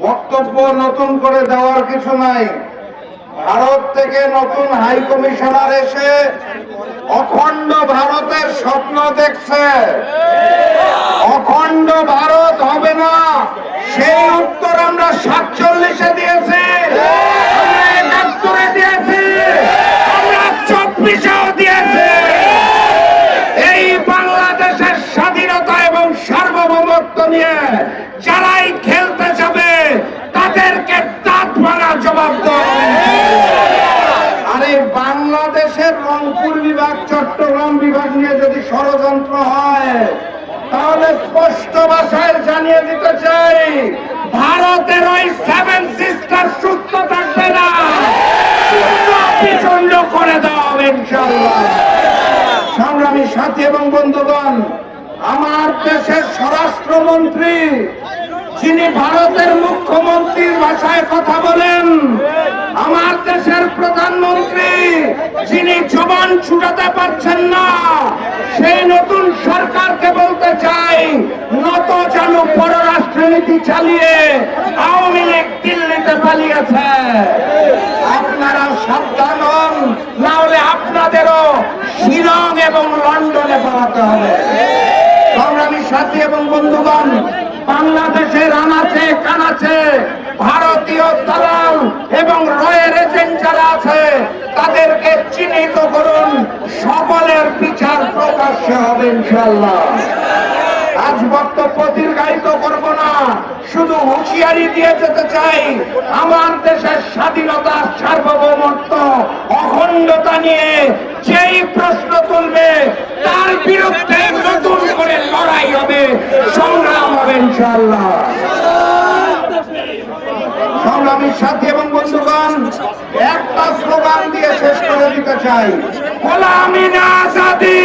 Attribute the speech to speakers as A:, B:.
A: বক্তব্য নতুন করে দেওয়ার কিছু নাই। ভারত থেকে নতুন হাই কমিশনার এসে অখণ্ড ভারতের স্বপ্ন দেখছে। অখণ্ড ভারত হবে না, সেই উত্তর আমরা 47-এ দিয়েছি, আমরা 71-এ দিয়েছি, আমরা 24-এও দিয়েছি। এই বাংলাদেশের স্বাধীনতা এবং সার্বভৌমত্ব নিয়ে যারাই খেলতে যাবে তাদেরকে দাঁত ভাঙা জবাব দেওয়া। আর এই বাংলাদেশের রংপুর বিভাগ, চট্টগ্রাম বিভাগ নিয়ে যদি ষড়যন্ত্র হয় তাহলে স্পষ্ট ভাষায় জানিয়ে দিতে চাই, ভারতের ওই 7 সিস্টার সুস্থ থাকবে না, বিচন্ড করে দেওয়া হবে ইনশাআল্লাহ। সংগ্রামী সাথী এবং বন্ধুগণ, আমার দেশের স্বরাষ্ট্রমন্ত্রী যিনি ভারতের মুখ্যমন্ত্রীর ভাষায় কথা বলেন, আমার দেশের প্রধানমন্ত্রী যিনি জবান ছুটাতে পারছেন না, সেই নতুন সরকারকে বলতে চাই, নত জানু পররাষ্ট্রনীতি চালিয়ে আওয়ামী লীগ দিল্লিতে পালিয়েছে। আপনারা সাবধান হন, না হলে আপনাদেরও শিলং এবং লন্ডনে পালাতে হবে। সংগ্রামী সাথী এবং বন্ধুগণ, বাংলাদেশের আনাচে কানাচে ভারতীয় দালাল এবং রয়ের এজেন্ট যারা আছে তাদেরকে চিহ্নিত করুন, সকলের বিচার প্রকাশ্যে হবে ইনশাআল্লাহ। আজ বক্তব্য দীর্ঘায়িত করব না, শুধু হুঁশিয়ারি দিয়ে যেতে চাই, আমার দেশের স্বাধীনতা, সার্বভৌমত্ব, অখণ্ডতা নিয়ে যেই প্রশ্ন তুলবে তার বিরুদ্ধে নতুন করে লড়াই হবে, সংগ্রাম হবে ইনশাআল্লাহ। সংগ্রামীর সাথী এবং বন্ধুগণ, একটা স্লোগান দিয়ে শেষ করে দিতে চাই, গোলামি না আজাদি।